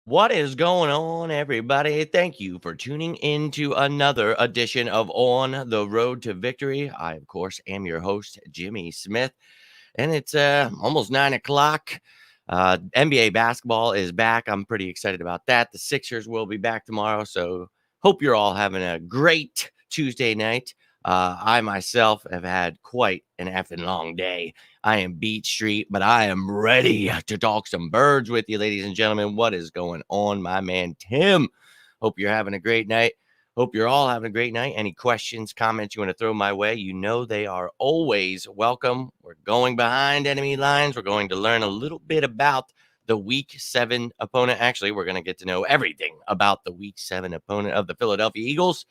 What is going on, everybody? Thank you for tuning in to another edition of On the Road to Victory. I, of course, am your host, Jimmy Smith, and it's almost 9 o'clock. NBA basketball is back. I'm pretty excited about that. The Sixers will be back tomorrow, so hope you're all having a great Tuesday night. I myself have had quite an effing long day. I am Beat Street, but I am ready to talk some birds with you, ladies and gentlemen. What is going on, my man Tim? Hope you're having a great night. Hope you're all having a great night. Any questions, comments you want to throw my way, you know they are always welcome. We're going behind enemy lines. We're going to learn a little bit about the Week 7 opponent. Actually, we're going to get to know everything about the Week 7 opponent of the Philadelphia Eagles,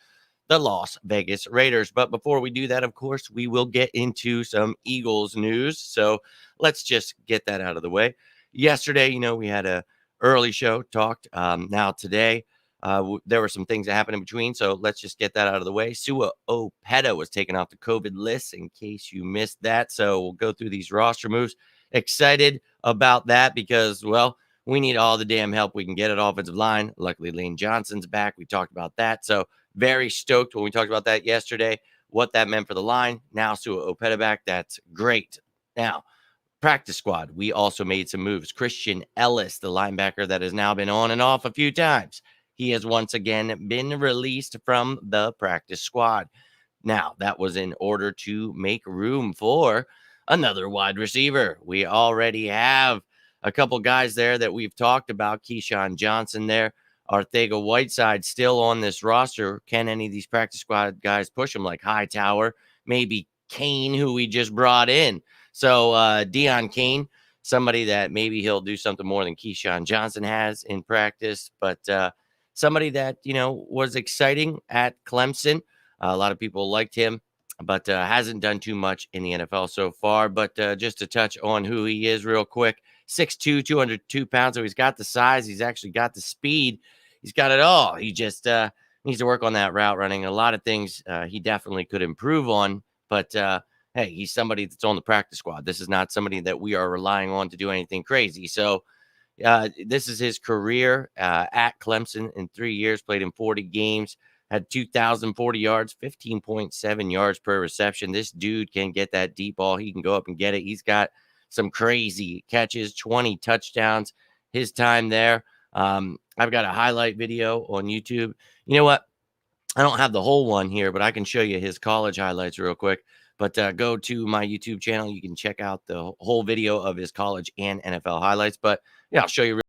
the Las Vegas Raiders. But before we do that, of course, we will get into some Eagles news. So let's just get that out of the way. Yesterday, we had a early show talked. Now today, there were some things that happened in between, so let's just get that out of the way. Sua Opeta was taken off the COVID list in case you missed that. So we'll go through these roster moves. Excited about that because, well, we need all the damn help we can get at offensive line. Luckily, Lane Johnson's back. We talked about that. So very stoked when we talked about that yesterday, what that meant for the line. Now Sua Opeta back. That's great. Now, practice squad, we also made some moves. Christian Ellis, the linebacker that has now been on and off a few times, he has once again been released from the practice squad. Now, that was in order to make room for another wide receiver. We already have a couple guys there that we've talked about. Keyshawn Johnson there. Arcega-Whiteside still on this roster. Can any of these practice squad guys push him, like Hightower, maybe Cain, who we just brought in? So Deon Cain, somebody that maybe he'll do something more than Keyshawn Johnson has in practice, but somebody that, was exciting at Clemson. A lot of people liked him, but hasn't done too much in the NFL so far. But just to touch on who he is real quick, 6'2", 202 pounds. So he's got the size. He's actually got the speed. He's got it all. He just needs to work on that route running. A lot of things he definitely could improve on. But hey, he's somebody that's on the practice squad. This is not somebody that we are relying on to do anything crazy. So this is his career at Clemson in 3 years, played in 40 games, had 2,040 yards, 15.7 yards per reception. This dude can get that deep ball. He can go up and get it. He's got some crazy catches, 20 touchdowns. His time there. I've got a highlight video on YouTube. You know what? I don't have the whole one here, but I can show you his college highlights real quick. But go to my YouTube channel. You can check out the whole video of his college and NFL highlights. But yeah, I'll show you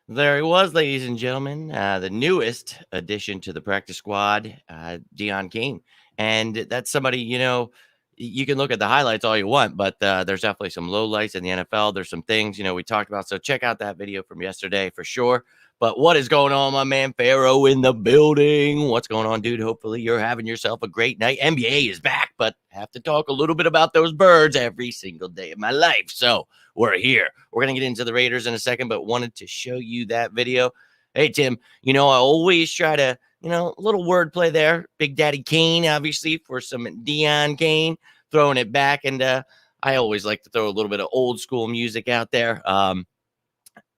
There he was, ladies and gentlemen, the newest addition to the practice squad, Deon Cain. And that's somebody, you can look at the highlights all you want, but there's definitely some lowlights in the NFL. There's some things, we talked about. So check out that video from yesterday for sure. But what is going on, my man? Pharaoh in the building. What's going on, dude? Hopefully you're having yourself a great night. NBA is back, but have to talk a little bit about those birds every single day of my life. So we're here. We're going to get into the Raiders in a second, but wanted to show you that video. Hey, Tim, I always try to, a little wordplay there. Big Daddy Kane, obviously, for some Deon Cain, throwing it back. And I always like to throw a little bit of old school music out there.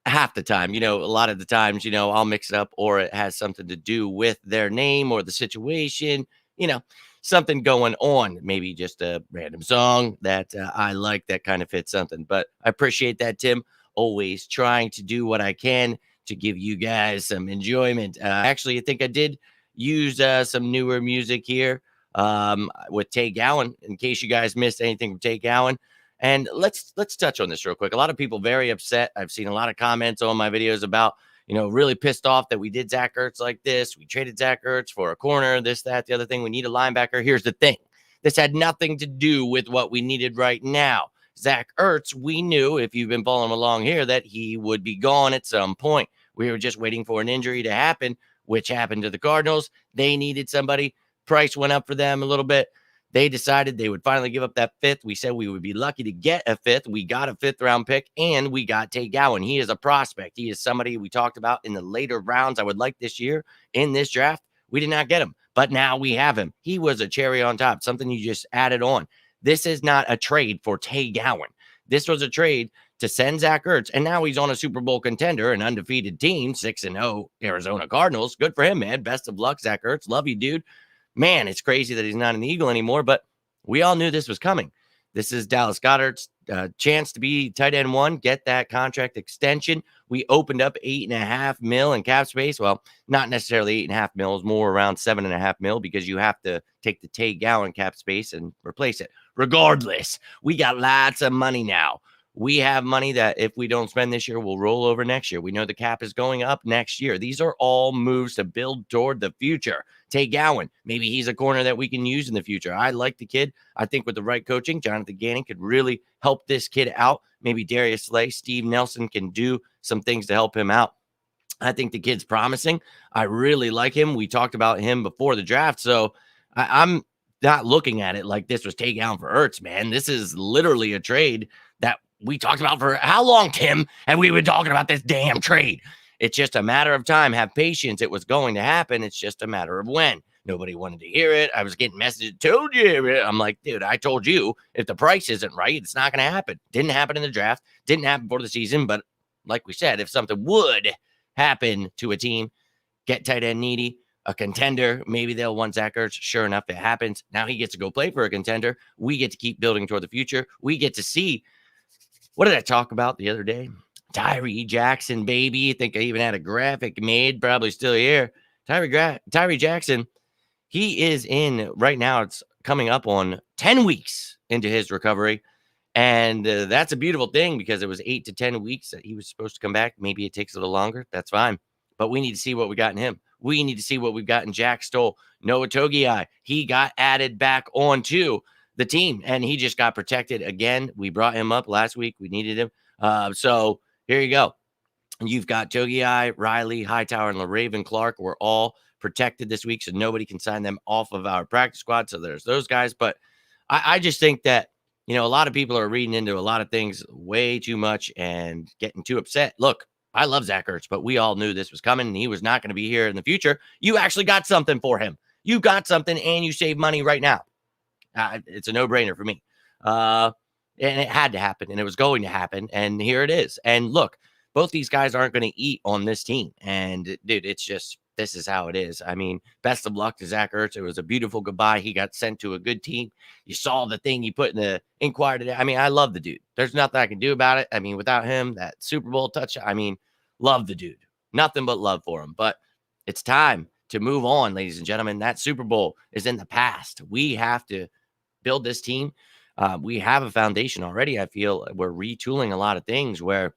Half the time, a lot of the times, I'll mix it up or it has something to do with their name or the situation, something going on, maybe just a random song that I like that kind of fits something. But I appreciate that, Tim. Always trying to do what I can to give you guys some enjoyment. Actually, I think I did use some newer music here with Tay Gowan, in case you guys missed anything from Tay Gowan. And let's touch on this real quick. A lot of people very upset. I've seen a lot of comments on my videos about, really pissed off that we did Zach Ertz like this. We traded Zach Ertz for a corner, this, that, the other thing. We need a linebacker. Here's the thing. This had nothing to do with what we needed right now. Zach Ertz, we knew, if you've been following along here, that he would be gone at some point. We were just waiting for an injury to happen, which happened to the Cardinals. They needed somebody. Price went up for them a little bit. They decided they would finally give up that fifth. We said we would be lucky to get a fifth. We got a fifth-round pick, and we got Tay Gowan. He is a prospect. He is somebody we talked about in the later rounds I would like this year in this draft. We did not get him, but now we have him. He was a cherry on top, something you just added on. This is not a trade for Tay Gowan. This was a trade to send Zach Ertz, and now he's on a Super Bowl contender, an undefeated team, 6-0 Arizona Cardinals. Good for him, man. Best of luck, Zach Ertz. Love you, dude. Man, it's crazy that he's not an Eagle anymore, but we all knew this was coming. This is Dallas Goedert's chance to be tight end one, get that contract extension. We opened up $8.5 million in cap space. Well, not necessarily $8.5 million, it's more around $7.5 million because you have to take the Tay Gowan cap space and replace it. Regardless, we got lots of money now. We have money that if we don't spend this year, we'll roll over next year. We know the cap is going up next year. These are all moves to build toward the future. Tay Gowan, maybe he's a corner that we can use in the future. I like the kid. I think with the right coaching, Jonathan Gannon could really help this kid out. Maybe Darius Slay, Steve Nelson can do some things to help him out. I think the kid's promising. I really like him. We talked about him before the draft, so I'm not looking at it like this was Tay Gowan for Ertz, man. This is literally a trade that we talked about for how long, Tim? And we've been talking about this damn trade. It's just a matter of time. Have patience. It was going to happen. It's just a matter of when. Nobody wanted to hear it. I was getting messages, told you. I'm like, dude, I told you if the price isn't right, it's not going to happen. Didn't happen in the draft. Didn't happen before the season. But like we said, if something would happen to a team, get tight end needy, a contender, maybe they'll want Zach Ertz. Sure enough, it happens. Now he gets to go play for a contender. We get to keep building toward the future. We get to see. What did I talk about the other day? Tyree Jackson, baby. I think I even had a graphic made, probably still here. Tyree Jackson, he is in right now. It's coming up on 10 weeks into his recovery. And that's a beautiful thing because it was 8 to 10 weeks that he was supposed to come back. Maybe it takes a little longer. That's fine. But we need to see what we got in him. We need to see what we've got in Jack Stoll. Noah Togiai, he got added back onto the team, and he just got protected again. We brought him up last week. We needed him. So here you go. You've got Togiai, Riley, Hightower, and LaRaven Clark. We're all protected this week, so nobody can sign them off of our practice squad. So there's those guys. But I just think that, a lot of people are reading into a lot of things way too much and getting too upset. Look, I love Zach Ertz, but we all knew this was coming, and he was not going to be here in the future. You actually got something for him. You got something, and you save money right now. It's a no-brainer for me. And it had to happen, and it was going to happen, and here it is. And look, both these guys aren't going to eat on this team. And, dude, it's just, this is how it is. I mean, best of luck to Zach Ertz. It was a beautiful goodbye. He got sent to a good team. You saw the thing he put in the Inquirer today. I mean, I love the dude. There's nothing I can do about it. I mean, without him, that Super Bowl touch, I mean, love the dude. Nothing but love for him. But it's time to move on, ladies and gentlemen. That Super Bowl is in the past. We have to build this team. We have a foundation already. I feel we're retooling a lot of things where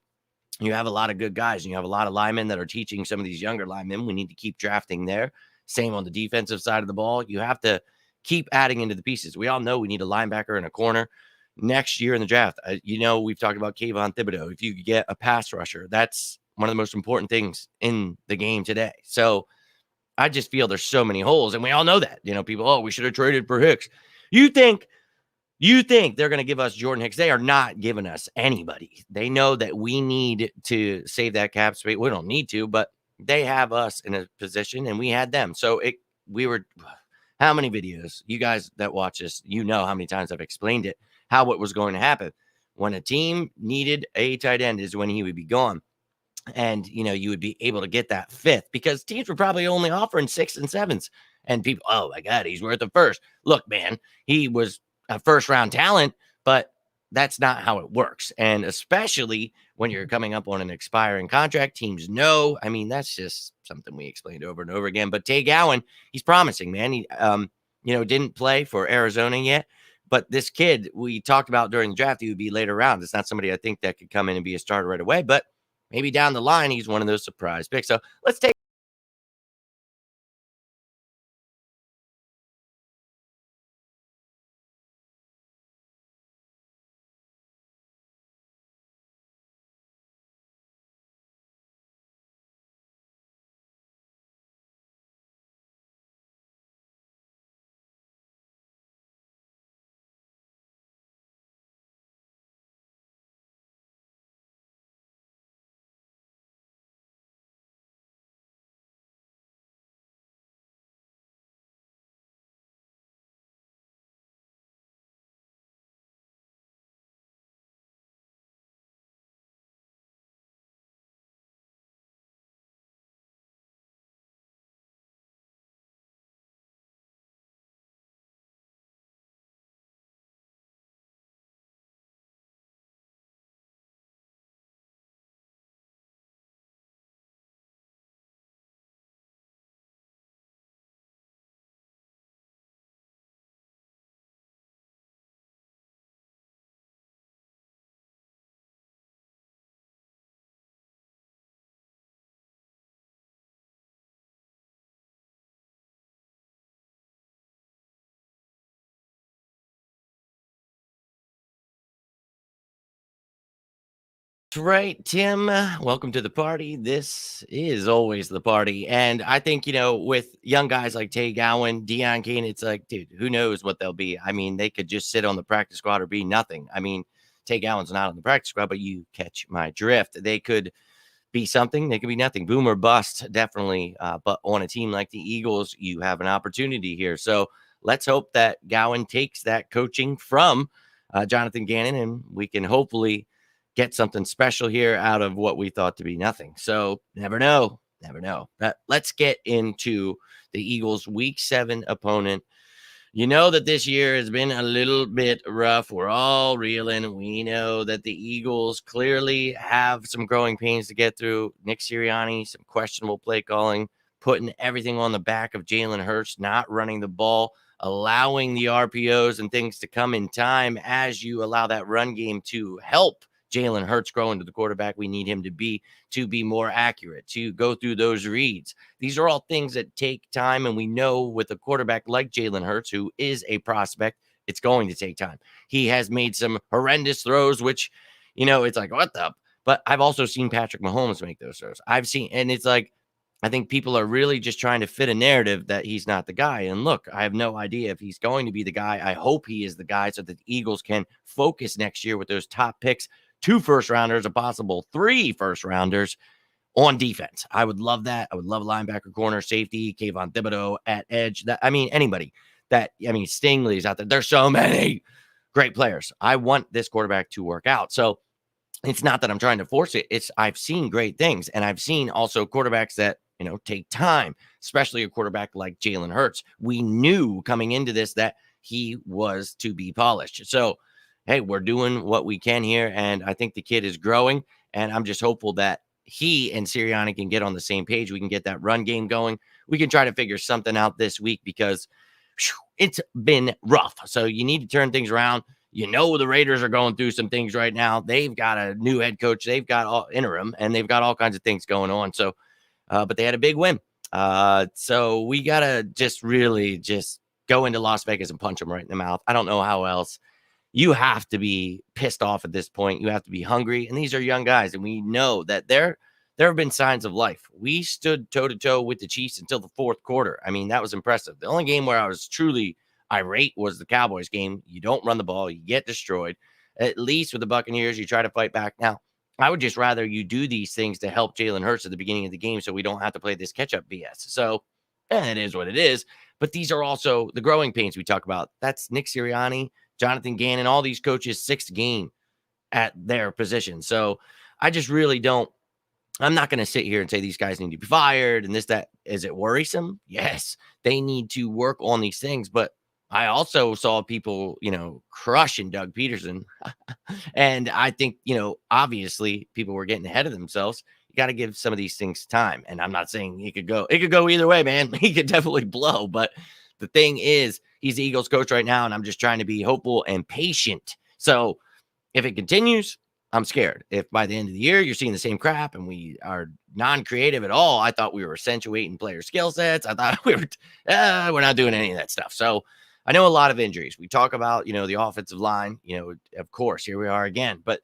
you have a lot of good guys, and you have a lot of linemen that are teaching some of these younger linemen. We need to keep drafting there. Same on the defensive side of the ball. You have to keep adding into the pieces. We all know we need a linebacker and a corner next year in the draft. We've talked about Kayvon Thibodeau. If you could get a pass rusher, that's one of the most important things in the game today. So I just feel there's so many holes, and we all know that. People, we should have traded for Hicks. You think they're going to give us Jordan Hicks? They are not giving us anybody. They know that we need to save that cap space. We don't need to, but they have us in a position, and we had them. So how many videos? You guys that watch this, how many times I've explained it, how it was going to happen. When a team needed a tight end is when he would be gone. And, you would be able to get that fifth, because teams were probably only offering 6 and 7s. And people, oh my God, he's worth a first. Look, man, he was a first round talent, but that's not how it works. And especially when you're coming up on an expiring contract, teams know. I mean, that's just something we explained over and over again. But Tay Gowan, he's promising, man. He, didn't play for Arizona yet. But this kid we talked about during the draft, he would be later round. It's not somebody I think that could come in and be a starter right away. But maybe down the line, he's one of those surprise picks. So let's take. Right, Tim. Welcome to the party. This is always the party. And I think, with young guys like Tay Gowan, Deon Cain, it's like, dude, who knows what they'll be? I mean, they could just sit on the practice squad or be nothing. I mean, Tay Gowan's not on the practice squad, but you catch my drift. They could be something. They could be nothing. Boom or bust, definitely. But on a team like the Eagles, you have an opportunity here. So let's hope that Gowan takes that coaching from Jonathan Gannon, and we can hopefully get something special here out of what we thought to be nothing. So never know. But let's get into the Eagles' Week 7 opponent. You know that this year has been a little bit rough. We're all reeling. We know that the Eagles clearly have some growing pains to get through. Nick Sirianni, some questionable play calling, putting everything on the back of Jalen Hurts, not running the ball, allowing the RPOs and things to come in time as you allow that run game to help Jalen Hurts grow into the quarterback we need him to be more accurate, to go through those reads. These are all things that take time, and we know with a quarterback like Jalen Hurts, who is a prospect, it's going to take time. He has made some horrendous throws, which, it's like, what the? But I've also seen Patrick Mahomes make those throws. And it's like, I think people are really just trying to fit a narrative that he's not the guy. And look, I have no idea if he's going to be the guy. I hope he is the guy so that the Eagles can focus next year with those top picks, 2 first-rounders, a possible 3 first-rounders on defense. I would love that. I would love linebacker, corner, safety, Kayvon Thibodeau at edge. Anybody Stingley's out there. There's so many great players. I want this quarterback to work out. So it's not that I'm trying to force it. I've seen great things, and I've seen also quarterbacks that, take time, especially a quarterback like Jalen Hurts. We knew coming into this that he was to be polished. So, hey, we're doing what we can here, and I think the kid is growing, and I'm just hopeful that he and Sirianni can get on the same page. We can get that run game going. We can try to figure something out this week because it's been rough. So you need to turn things around. The Raiders are going through some things right now. They've got a new head coach. They've got all interim, and they've got all kinds of things going on. So, but they had a big win. So we got to just really just go into Las Vegas and punch them right in the mouth. I don't know how else. You have to be pissed off at this point. You have to be hungry. And these are young guys. And we know that there have been signs of life. We stood toe-to-toe with the Chiefs until the fourth quarter. I mean, that was impressive. The only game where I was truly irate was the Cowboys game. You don't run the ball. You get destroyed. At least with the Buccaneers, you try to fight back. Now, I would just rather you do these things to help Jalen Hurts at the beginning of the game so we don't have to play this catch-up BS. So, it is what it is. But these are also the growing pains we talk about. That's Nick Sirianni, Jonathan Gannon, all these coaches' sixth game at their position. So I just really don't. I'm not going to sit here and say these guys need to be fired and this, that. Is it worrisome? Yes, they need to work on these things. But I also saw people, crushing Doug Peterson. And I think, obviously people were getting ahead of themselves. You got to give some of these things time. And I'm not saying it could go either way, man. He could definitely blow. But the thing is, he's the Eagles coach right now, and I'm just trying to be hopeful and patient. So if it continues, I'm scared. If by the end of the year you're seeing the same crap and we are non-creative at all, I thought we were accentuating player skill sets. I thought we're not doing any of that stuff. So I know a lot of injuries. We talk about, the offensive line, of course, here we are again, but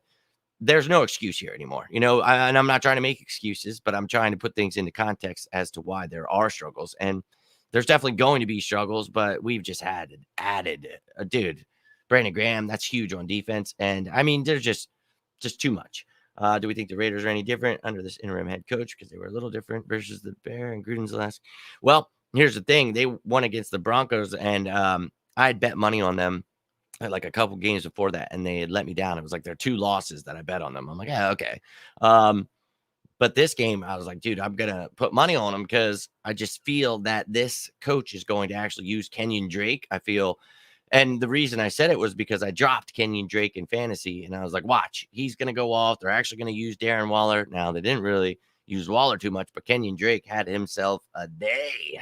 there's no excuse here anymore. And I'm not trying to make excuses, but I'm trying to put things into context as to why there are struggles. And there's definitely going to be struggles, but we've just added a dude, Brandon Graham. That's huge on defense. And I mean, there's just too much. Do we think the Raiders are any different under this interim head coach? Because they were a little different versus the Bear and Gruden's last. Well, here's the thing. They won against the Broncos, and I had bet money on them like a couple games before that, and they had let me down. It was like their 2 losses that I bet on them. I'm like, yeah, okay. But this game, I was like, dude, I'm going to put money on them because I just feel that this coach is going to actually use Kenyon Drake. I feel, and the reason I said it was because I dropped Kenyon Drake in fantasy, and I was like, watch, he's going to go off. They're actually going to use Darren Waller. Now, they didn't really use Waller too much, but Kenyon Drake had himself a day.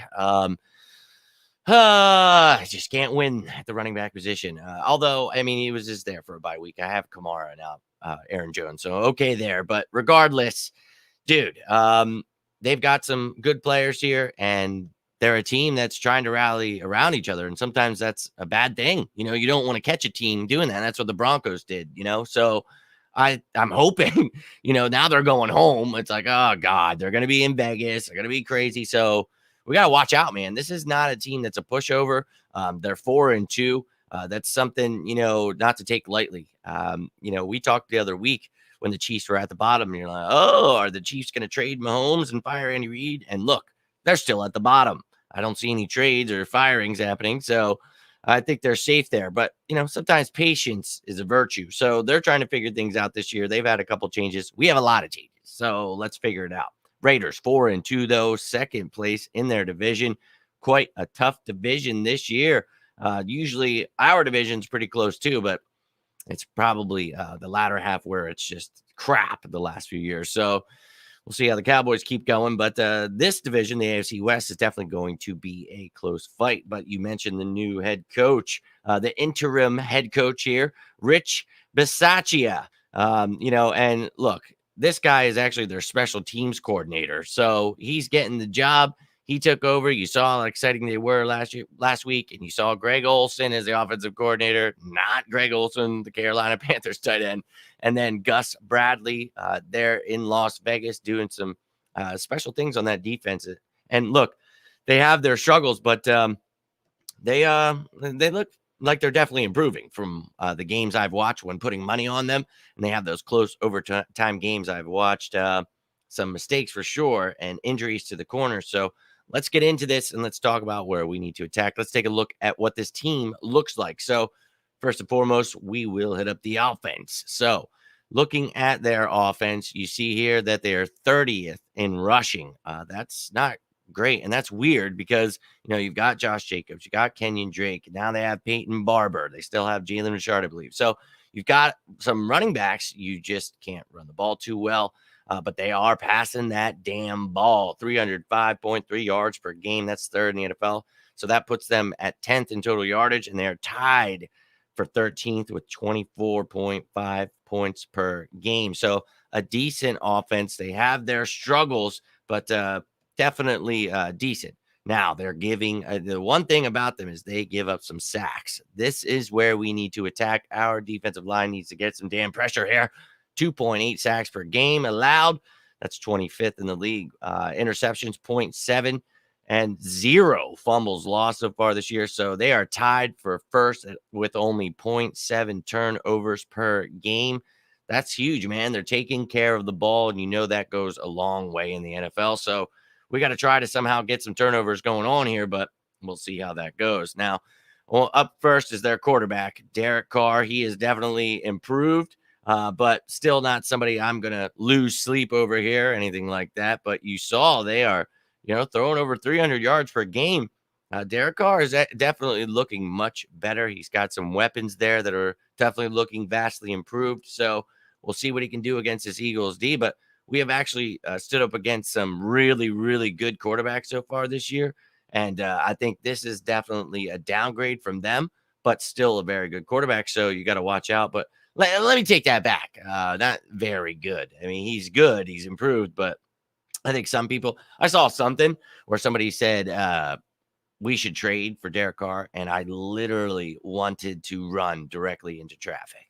I just can't win at the running back position. Although, I mean, he was just there for a bye week. I have Kamara now, Aaron Jones. So, okay there. But regardless, dude, they've got some good players here, and they're a team that's trying to rally around each other. And sometimes that's a bad thing. You don't want to catch a team doing that. That's what the Broncos did, So I'm hoping, now they're going home. It's like, oh, God, they're going to be in Vegas. They're going to be crazy. So we got to watch out, man. This is not a team that's a pushover. They're 4-2. That's something, not to take lightly. We talked the other week when the Chiefs were at the bottom, and you're like, oh, are the Chiefs going to trade Mahomes and fire Andy Reid? And look, they're still at the bottom. I don't see any trades or firings happening. So I think they're safe there. But, sometimes patience is a virtue. So they're trying to figure things out this year. They've had a couple changes. We have a lot of changes. So let's figure it out. Raiders 4-2, though, second place in their division. Quite a tough division this year. Usually our division's pretty close too, but it's probably the latter half where it's just crap the last few years. So we'll see how the Cowboys keep going. But this division, the AFC West, is definitely going to be a close fight. But you mentioned the new head coach, the interim head coach here, Rich Bisaccia. And look, this guy is actually their special teams coordinator. So he's getting the job. He took over. You saw how exciting they were last week, and you saw Greg Olsen as the offensive coordinator, not Greg Olsen, the Carolina Panthers tight end, and then Gus Bradley there in Las Vegas doing some special things on that defense. And look, they have their struggles, but they look like they're definitely improving from the games I've watched when putting money on them, and they have those close overtime games I've watched. Some mistakes for sure, and injuries to the corner. So let's get into this and let's talk about where we need to attack. Let's take a look at what this team looks like. So first and foremost, we will hit up the offense. So looking at their offense, you see here that they are 30th in rushing. That's not great. And that's weird because, you've got Josh Jacobs, you got Kenyon Drake. Now they have Peyton Barber. They still have Jalen Richard, I believe. So you've got some running backs. You just can't run the ball too well. But they are passing that damn ball. 305.3 yards per game. That's third in the NFL. So that puts them at 10th in total yardage, and they're tied for 13th with 24.5 points per game. So a decent offense. They have their struggles, but definitely decent. Now they're giving the one thing about them is they give up some sacks. This is where we need to attack. Our defensive line needs to get some damn pressure here. 2.8 sacks per game allowed. That's 25th in the league. Interceptions 0.7 and 0 fumbles lost so far this year. So they are tied for first with only 0.7 turnovers per game. That's huge, man. They're taking care of the ball, and you know that goes a long way in the NFL. So we got to try to somehow get some turnovers going on here, but we'll see how that goes. Now, well, up first is their quarterback, Derek Carr. He is definitely improved, but still not somebody I'm going to lose sleep over here, anything like that. But you saw they are, throwing over 300 yards per game. Derek Carr is definitely looking much better. He's got some weapons there that are definitely looking vastly improved. So we'll see what he can do against this Eagles D. But we have actually stood up against some really, really good quarterbacks so far this year. And I think this is definitely a downgrade from them, but still a very good quarterback. So you got to watch out. But let me take that back. Not very good. I mean, he's good. He's improved. But I think some people, I saw something where somebody said we should trade for Derek Carr. And I literally wanted to run directly into traffic.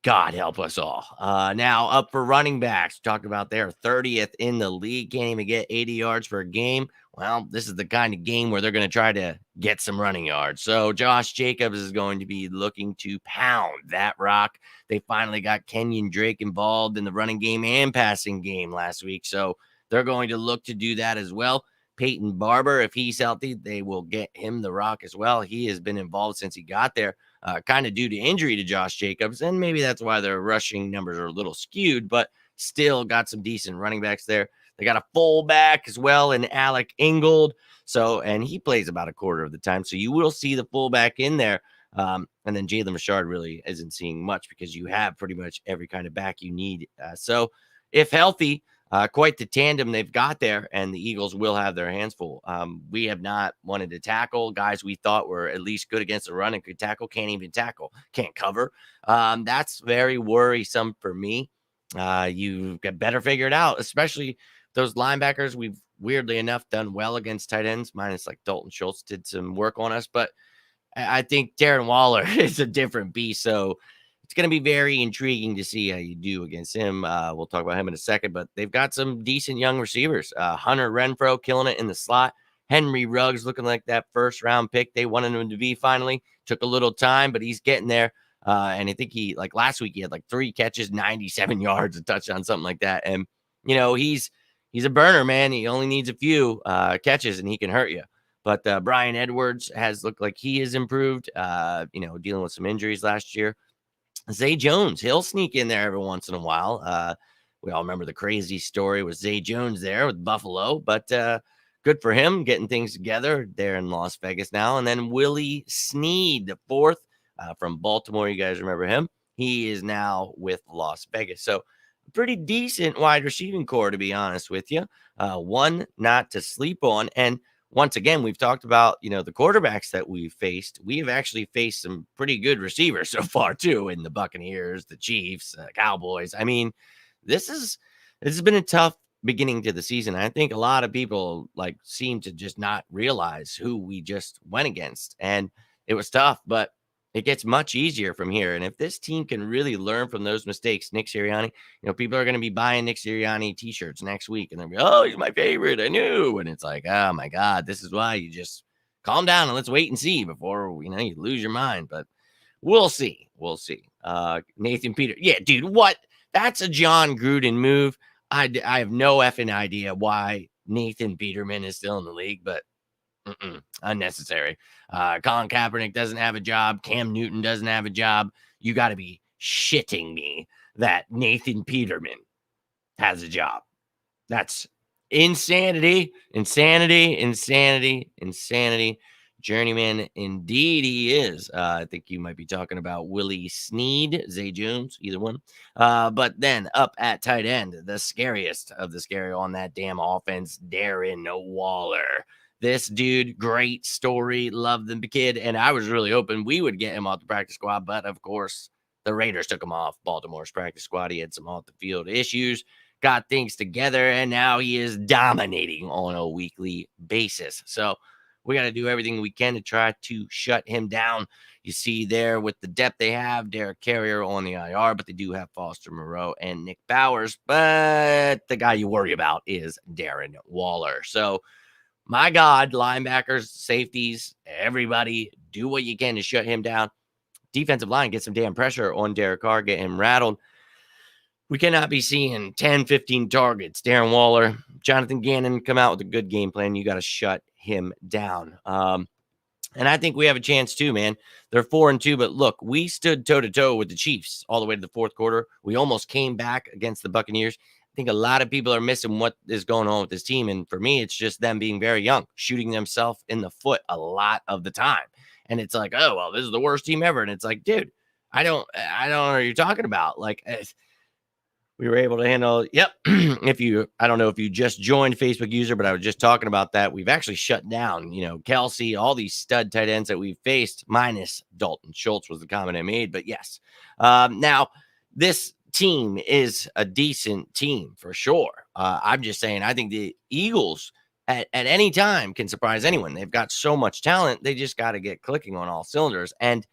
God help us all. Now up for running backs. Talked about their 30th in the league. Can't even get 80 yards per game. Well, this is the kind of game where they're going to try to get some running yards. So Josh Jacobs is going to be looking to pound that rock. They finally got Kenyon Drake involved in the running game and passing game last week. So they're going to look to do that as well. Peyton Barber, if he's healthy, they will get him the rock as well. He has been involved since he got there. Kind of due to injury to Josh Jacobs, and maybe that's why their rushing numbers are a little skewed, but still got some decent running backs there. They got a fullback as well in Alec Ingold, and he plays about a quarter of the time, so you will see the fullback in there. And then Jalen Richard really isn't seeing much because you have pretty much every kind of back you need. So if healthy, quite the tandem they've got there, and the Eagles will have their hands full. We have not wanted to tackle guys we thought were at least good against the run and could tackle, can't even tackle, can't cover. That's very worrisome for me. You've got better figured out, especially those linebackers. We've weirdly enough done well against tight ends, minus like Dalton Schultz did some work on us, but I think Darren Waller is a different beast. So it's going to be very intriguing to see how you do against him. We'll talk about him in a second, but they've got some decent young receivers. Hunter Renfrow killing it in the slot. Henry Ruggs looking like that first-round pick they wanted him to be finally. Took a little time, but he's getting there. And I think like last week he had like 3 catches, 97 yards, a touchdown, something like that. And, he's a burner, man. He only needs a few catches and he can hurt you. But Brian Edwards has looked like he has improved, dealing with some injuries last year. Zay Jones, he'll sneak in there every once in a while. We all remember the crazy story with Zay Jones there with Buffalo, but good for him getting things together there in Las Vegas now. And then Willie Snead, the 4th from Baltimore. You guys remember him? He is now with Las Vegas. So pretty decent wide receiving core, to be honest with you. One not to sleep on. And once again, we've talked about, the quarterbacks that we've faced. We have actually faced some pretty good receivers so far, too, in the Buccaneers, the Chiefs, Cowboys. I mean, this has been a tough beginning to the season. I think a lot of people seem to just not realize who we just went against. And it was tough, but it gets much easier from here. And if this team can really learn from those mistakes, Nick Sirianni, people are going to be buying Nick Sirianni t-shirts next week. And they'll be, oh, he's my favorite. I knew. And it's like, oh, my God, this is why you just calm down and let's wait and see before, you lose your mind. But we'll see. We'll see. Nathan Peter. Yeah, dude, what? That's a John Gruden move. I have no effing idea why Nathan Peterman is still in the league, but unnecessary. Colin Kaepernick doesn't have a job. Cam Newton doesn't have a job. You got to be shitting me that Nathan Peterman has a job. That's insanity, insanity, insanity, insanity. Journeyman, indeed he is. I think you might be talking about Willie Snead, Zay Jones, either one. But then up at tight end, the scariest of the scary on that damn offense, Darren Waller. This dude, great story. Love the kid. And I was really hoping we would get him off the practice squad. But of course, the Raiders took him off Baltimore's practice squad. He had some off the field issues, got things together, and now he is dominating on a weekly basis. So we got to do everything we can to try to shut him down. You see there with the depth they have, Derek Carrier on the IR, but they do have Foster Moreau and Nick Bowers. But the guy you worry about is Darren Waller. So, my God, linebackers, safeties, everybody, do what you can to shut him down. Defensive line, get some damn pressure on Derek Carr, get him rattled. We cannot be seeing 10, 15 targets. Darren Waller, Jonathan Gannon come out with a good game plan. You got to shut him down. And I think we have a chance too, man. They're 4-2, but look, we stood toe-to-toe with the Chiefs all the way to the fourth quarter. We almost came back against the Buccaneers. I think a lot of people are missing what is going on with this team. And for me, it's just them being very young, shooting themselves in the foot a lot of the time. And it's like, oh, well, this is the worst team ever. And it's like, dude, I don't know what you're talking about. Like, we were able to handle, yep. I don't know if you just joined Facebook user, but I was just talking about that. We've actually shut down, Kelsey, all these stud tight ends that we've faced, minus Dalton Schultz was the comment I made. But yes, now this team is a decent team for sure. I'm just saying, I think the Eagles at any time can surprise anyone. They've got so much talent. They just got to get clicking on all cylinders. And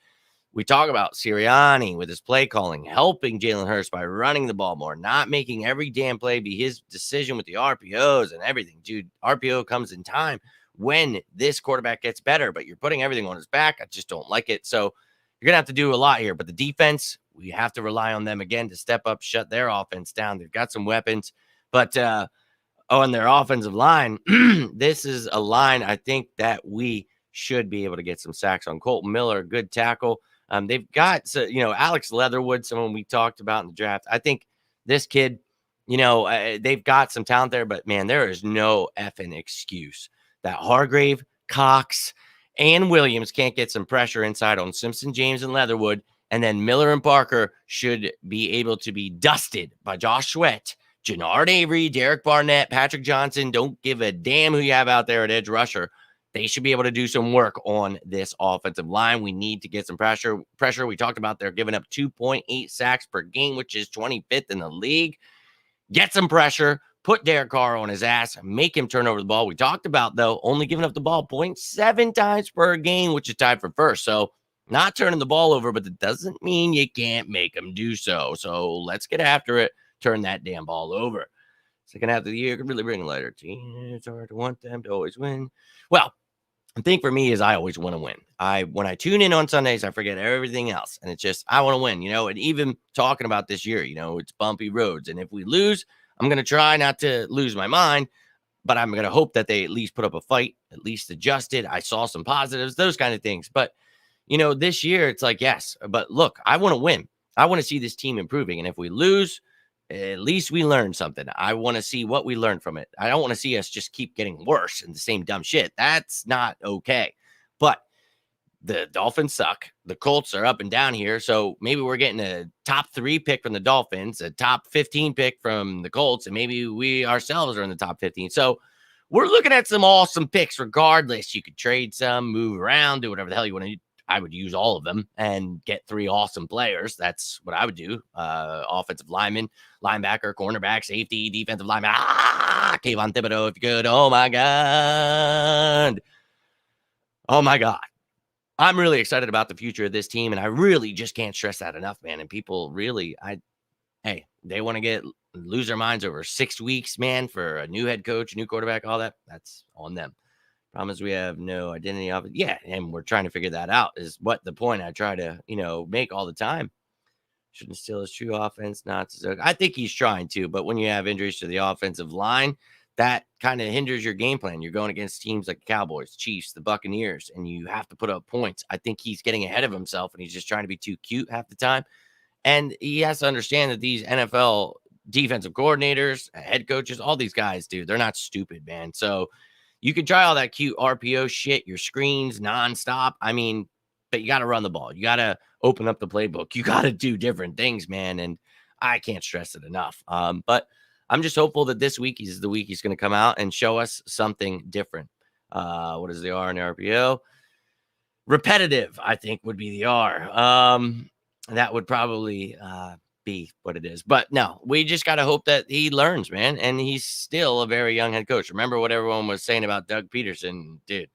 we talk about Sirianni with his play calling, helping Jalen Hurts by running the ball more, not making every damn play be his decision with the RPOs and everything. Dude, RPO comes in time when this quarterback gets better, but you're putting everything on his back. I just don't like it. So you're going to have to do a lot here. But the defense, we have to rely on them again to step up, shut their offense down. They've got some weapons. But on their offensive line, this is a line I think that we should be able to get some sacks on. Colton Miller, good tackle. They've got, Alex Leatherwood, someone we talked about in the draft. I think this kid, they've got some talent there, but man, there is no effing excuse that Hargrave, Cox, and Williams can't get some pressure inside on Simpson, James, and Leatherwood. And then Miller and Parker should be able to be dusted by Josh Sweat, Jannard Avery, Derek Barnett, Patrick Johnson. Don't give a damn who you have out there at edge rusher. They should be able to do some work on this offensive line. We need to get some pressure. We talked about they're giving up 2.8 sacks per game, which is 25th in the league. Get some pressure. Put Derek Carr on his ass. Make him turn over the ball. We talked about, though, only giving up the ball 0.7 times per game, which is tied for first. So not turning the ball over, but that doesn't mean you can't make him do so. So let's get after it. Turn that damn ball over. Second half of the year could really bring a lighter team. It's hard to want them to always win. Well, the thing for me is I always want to win. When I tune in on Sundays, I forget everything else. And it's just, I want to win, and even talking about this year, it's bumpy roads. And if we lose, I'm going to try not to lose my mind, but I'm going to hope that they at least put up a fight, at least adjusted. I saw some positives, those kind of things. But, this year it's like, yes, but look, I want to win. I want to see this team improving. And if we lose, at least we learned something. I want to see what we learned from it. I don't want to see us just keep getting worse and the same dumb shit. That's not okay. But the Dolphins suck. The Colts are up and down here. So maybe we're getting a top 3 pick from the Dolphins, a top 15 pick from the Colts, and maybe we ourselves are in the top 15. So we're looking at some awesome picks regardless. You could trade some, move around, do whatever the hell you want to do. I would use all of them and get 3 awesome players. That's what I would do. Offensive lineman, linebacker, cornerback, safety, defensive lineman. Kayvon Thibodeau, if you could. Oh, my God. Oh, my God. I'm really excited about the future of this team, and I really just can't stress that enough, man. And people really, they want to lose their minds over 6 weeks, man, for a new head coach, new quarterback, all that. That's on them. Problem is we have no identity of it. Yeah, and we're trying to figure that out is what the point I try to, make all the time. Shouldn't steal his true offense, not to. I think he's trying to, but when you have injuries to the offensive line, that kind of hinders your game plan. You're going against teams like the Cowboys, Chiefs, the Buccaneers, and you have to put up points. I think he's getting ahead of himself, and he's just trying to be too cute half the time. And he has to understand that these NFL defensive coordinators, head coaches, all these guys, dude, they're not stupid, man. So you can try all that cute RPO shit, your screens nonstop. But you got to run the ball. You got to open up the playbook. You got to do different things, man. And I can't stress it enough. But I'm just hopeful that this week is the week he's going to come out and show us something different. What is the R in RPO? Repetitive, I think, would be the R. That would probably be what it is. But no, we just got to hope that he learns, man. And he's still a very young head coach. Remember what everyone was saying about Doug Peterson? Dude,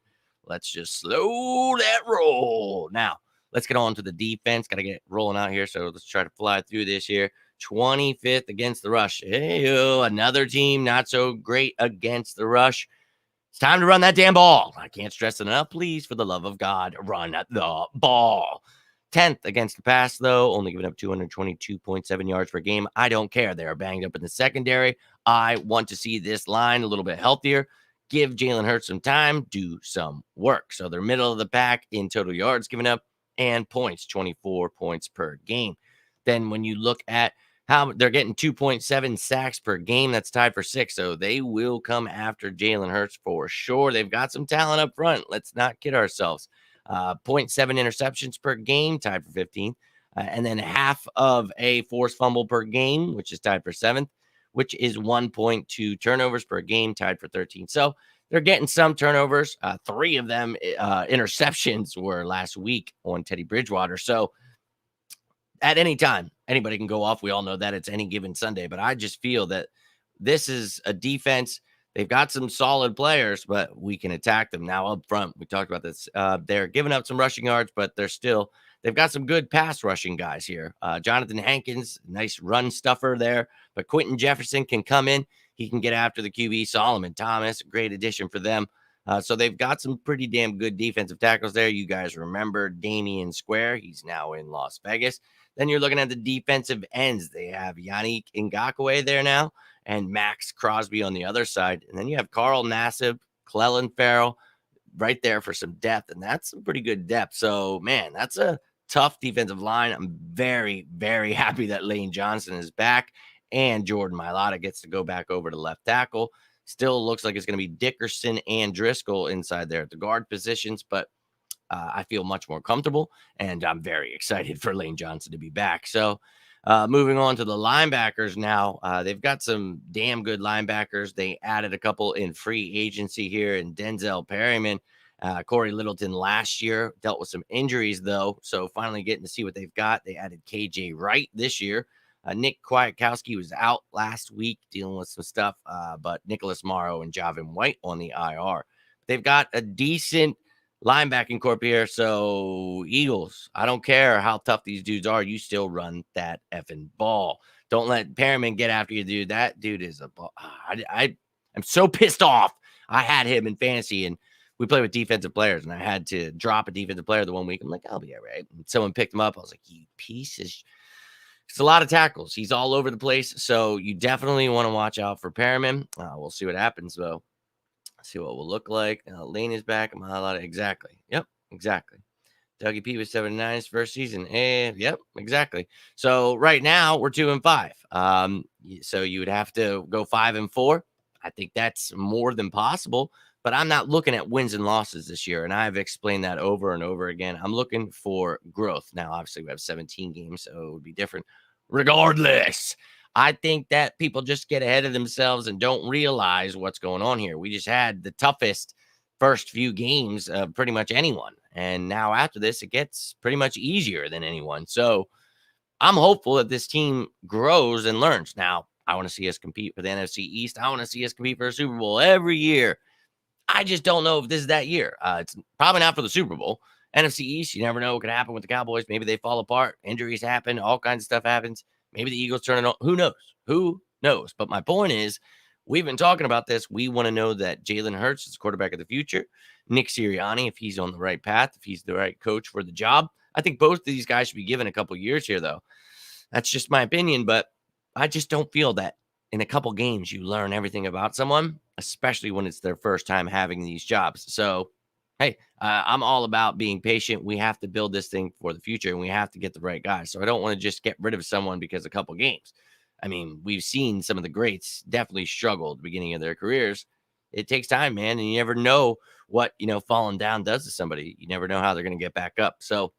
let's just slow that roll. Now, let's get on to the defense. Got to get rolling out here. So let's try to fly through this here. 25th against the rush. Hey, another team not so great against the rush. It's time to run that damn ball. I can't stress it enough. Please, for the love of God, run the ball. 10th against the pass, though, only giving up 222.7 yards per game. I don't care. They are banged up in the secondary. I want to see this line a little bit healthier. Give Jalen Hurts some time, do some work. So they're middle of the pack in total yards given up and points, 24 points per game. Then when you look at how they're getting 2.7 sacks per game, that's tied for 6th. So they will come after Jalen Hurts for sure. They've got some talent up front. Let's not kid ourselves. 0.7 interceptions per game, tied for 15th. And then half of a forced fumble per game, which is tied for 7th, which is 1.2 turnovers per game, tied for 13th. So they're getting some turnovers. 3 of them interceptions were last week on Teddy Bridgewater. So at any time, anybody can go off. We all know that it's any given Sunday, but I just feel that this is a defense. They've got some solid players, but we can attack them now up front. We talked about this. They're giving up some rushing yards, but they've got some good pass rushing guys here. Jonathan Hankins, nice run stuffer there, but Quentin Jefferson can come in. He can get after the QB. Solomon Thomas, great addition for them. So they've got some pretty damn good defensive tackles there. You guys remember Damian Square. He's now in Las Vegas. Then you're looking at the defensive ends. They have Yannick Ngakoue there now and Max Crosby on the other side. And then you have Carl Nassib, Clellan Ferrell right there for some depth. And that's some pretty good depth. So, man, that's a tough defensive line. I'm very, very happy that Lane Johnson is back and Jordan Mailata gets to go back over to left tackle. Still looks like it's going to be Dickerson and Driscoll inside there at the guard positions, but I feel much more comfortable, and I'm very excited for Lane Johnson to be back. So moving on to the linebackers now, they've got some damn good linebackers. They added a couple in free agency here in Denzel Perryman. Corey Littleton last year dealt with some injuries, though, so finally getting to see what they've got. They added KJ Wright this year. Nick Kwiatkowski was out last week dealing with some stuff, but Nicholas Morrow and Javin White on the IR. They've got a decent linebacking corps here. So Eagles, I don't care how tough these dudes are. You still run that effing ball. Don't let Perriman get after you, dude. That dude is a ball. I'm so pissed off. I had him in fantasy and we play with defensive players and I had to drop a defensive player the one week. I'm like, I'll be all right. And someone picked him up. I was like, you pieces. It's a lot of tackles. He's all over the place. So you definitely want to watch out for Perriman. We'll see what happens though. See what we'll look like. Lane is back. I'm highlighted. Exactly. Yep. Exactly. Dougie P was 7-9 his first season. Yep. Exactly. So right now we're 2-5. So you would have to go 5-4. I think that's more than possible, but I'm not looking at wins and losses this year. And I've explained that over and over again. I'm looking for growth. Now, obviously we have 17 games, so it would be different regardless. I think that people just get ahead of themselves and don't realize what's going on here. We just had the toughest first few games of pretty much anyone. And now after this, it gets pretty much easier than anyone. So I'm hopeful that this team grows and learns. Now, I want to see us compete for the NFC East. I want to see us compete for a Super Bowl every year. I just don't know if this is that year. It's probably not for the Super Bowl. NFC East, you never know what could happen with the Cowboys. Maybe they fall apart. Injuries happen. All kinds of stuff happens. Maybe the Eagles turn it on. Who knows? Who knows? But my point is, we've been talking about this. We want to know that Jalen Hurts is the quarterback of the future. Nick Sirianni, if he's on the right path, if he's the right coach for the job. I think both of these guys should be given a couple years here, though. That's just my opinion, but I just don't feel that in a couple games you learn everything about someone, especially when it's their first time having these jobs. So, hey, I'm all about being patient. We have to build this thing for the future, and we have to get the right guys. So I don't want to just get rid of someone because a couple games. I mean, we've seen some of the greats definitely struggle at the beginning of their careers. It takes time, man, and you never know what, falling down does to somebody. You never know how they're going to get back up. So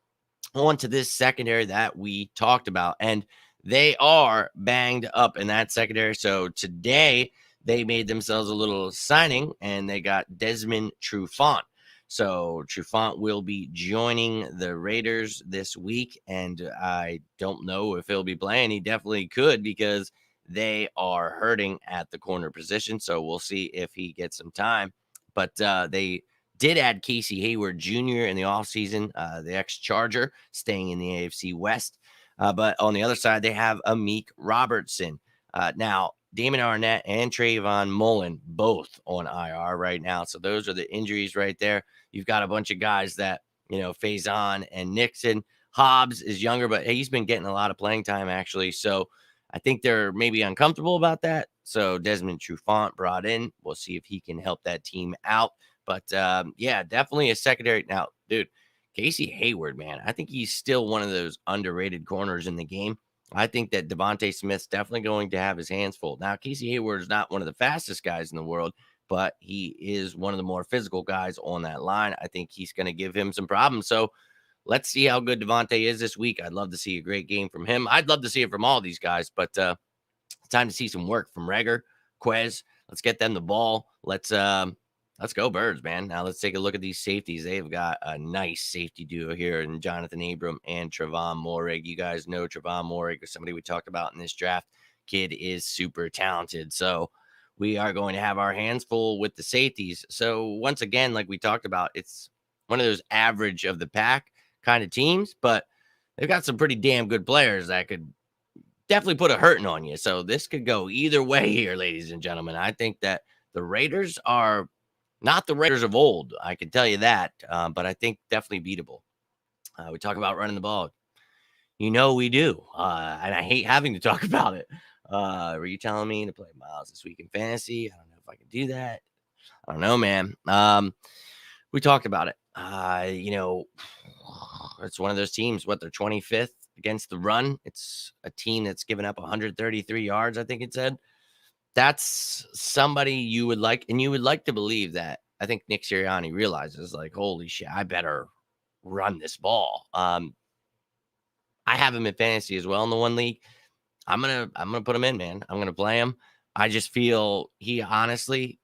on to this secondary that we talked about, and they are banged up in that secondary. So today they made themselves a little signing, and they got Desmond Trufant. So Trufant will be joining the Raiders this week, and I don't know if he'll be playing. He definitely could, because they are hurting at the corner position. So we'll see if he gets some time. But they did add Casey Hayward Jr. in the offseason, the ex-Charger, staying in the AFC West. But on the other side, they have Amik Robertson. Now, Damon Arnett and Trayvon Mullen both on IR right now. So those are the injuries right there. You've got a bunch of guys that, Faison and Nixon. Hobbs is younger, but he's been getting a lot of playing time, actually. So I think they're maybe uncomfortable about that. So Desmond Trufant brought in. We'll see if he can help that team out. But, yeah, definitely a secondary. Now, dude, Casey Hayward, man, I think he's still one of those underrated corners in the game. I think that Devontae Smith's definitely going to have his hands full. Now, Casey Hayward is not one of the fastest guys in the world, but he is one of the more physical guys on that line. I think he's going to give him some problems. So let's see how good Devontae is this week. I'd love to see a great game from him. I'd love to see it from all these guys, but it's time to see some work from Reagor, Quez. Let's get them the ball. Let's go Birds, man. Now let's take a look at these safeties. They've got a nice safety duo here in Jonathan Abram and Trevon Moehrig. You guys know Trevon Moehrig is somebody we talked about in this draft. Kid is super talented. So we are going to have our hands full with the safeties. So once again, like we talked about, it's one of those average of the pack kind of teams, but they've got some pretty damn good players that could definitely put a hurting on you. So this could go either way here, ladies and gentlemen. I think that the Raiders are not the Raiders of old, I can tell you that, but I think definitely beatable. We talk about running the ball. We do, and I hate having to talk about it. Were you telling me to play Miles this week in fantasy? I don't know if I can do that. I don't know, man. We talked about it. It's one of those teams, they're 25th against the run. It's a team that's given up 133 yards, I think it said. That's somebody you would like, and you would like to believe that. I think Nick Sirianni realizes, like, holy shit, I better run this ball. I have him in fantasy as well in the one league. I'm gonna put him in, man. I'm gonna play him. I just feel he honestly,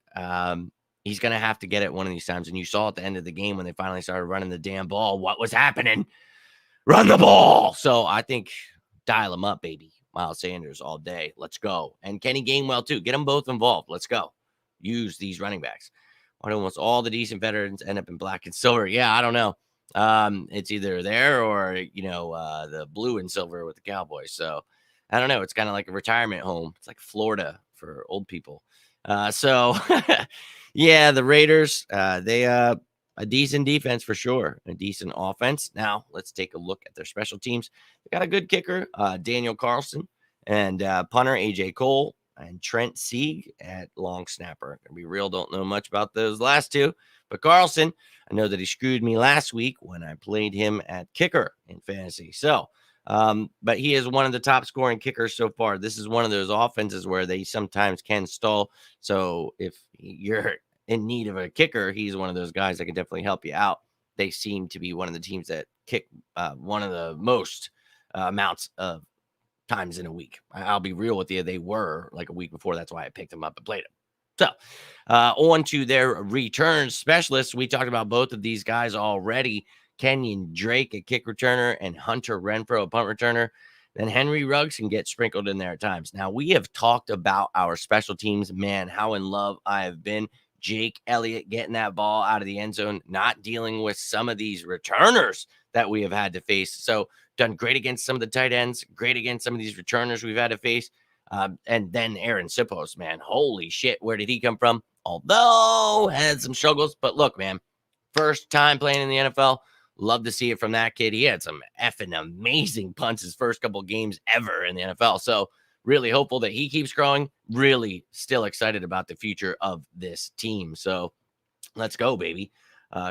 he's gonna have to get it one of these times. And you saw at the end of the game when they finally started running the damn ball, what was happening? Run the ball. So I think dial him up, baby. Miles Sanders all day. Let's go. And Kenny Gainwell too. Get them both involved. Let's go. Use these running backs. Why do almost all the decent veterans end up in black and silver? Yeah, I don't know. It's either there or, the blue and silver with the Cowboys. So I don't know. It's kind of like a retirement home. It's like Florida for old people. Yeah, the Raiders, they a decent defense for sure, a decent offense. Now, let's take a look at their special teams. They got a good kicker, Daniel Carlson, and punter AJ Cole, and Trent Sieg at long snapper. Gonna be real, don't know much about those last two, but Carlson, I know that he screwed me last week when I played him at kicker in fantasy. So, but he is one of the top scoring kickers so far. This is one of those offenses where they sometimes can stall. So if you're in need of a kicker, he's one of those guys that can definitely help you out. They seem to be one of the teams that kick one of the most amounts of times in a week. I'll be real with you. They were like a week before. That's why I picked them up and played them. So on to their return specialists. We talked about both of these guys already. Kenyon Drake, a kick returner, and Hunter Renfrow, a punt returner. Then Henry Ruggs can get sprinkled in there at times. Now, we have talked about our special teams. Man, how in love I have been. Jake Elliott getting that ball out of the end zone, not dealing with some of these returners that we have had to face. So done great against some of the tight ends, great against some of these returners we've had to face. And then Aaron Sipos, man, holy shit, where did he come from? Although had some struggles, but look, man, first time playing in the NFL. Love to see it from that kid. He had some effing amazing punts his first couple games ever in the NFL. So really hopeful that he keeps growing. Really still excited about the future of this team. So let's go, baby.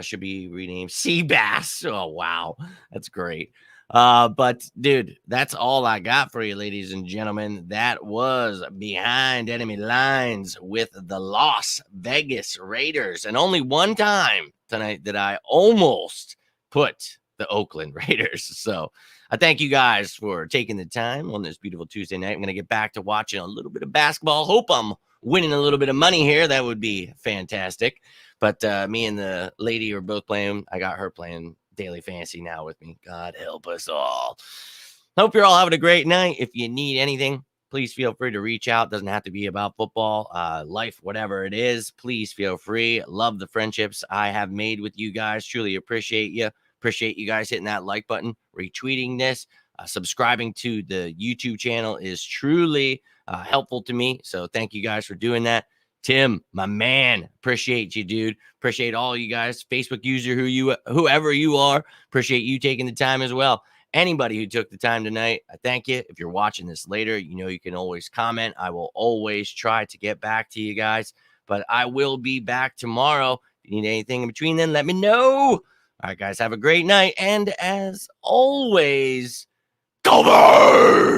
Should be renamed Seabass. Oh, wow. That's great. But dude, that's all I got for you, ladies and gentlemen. That was Behind Enemy Lines with the Las Vegas Raiders. And only one time tonight that I almost put the Oakland Raiders. So I thank you guys for taking the time on this beautiful Tuesday night. I'm going to get back to watching a little bit of basketball. Hope I'm winning a little bit of money here, that would be fantastic. But me and the lady are both playing. I got her playing daily fantasy now with me. God help us all. Hope you're all having a great night. If you need anything, please feel free to reach out. Doesn't have to be about football, life, whatever it is. Please feel free. Love the friendships I have made with you guys. Truly appreciate you. Appreciate you guys hitting that like button, retweeting this, subscribing to the YouTube channel is truly helpful to me. So thank you guys for doing that. Tim, my man, appreciate you, dude. Appreciate all you guys. Facebook user, whoever you are, appreciate you taking the time as well. Anybody who took the time tonight, I thank you. If you're watching this later, you know you can always comment. I will always try to get back to you guys, but I will be back tomorrow. If you need anything in between then, let me know. All right, guys, have a great night. And as always, go Birds!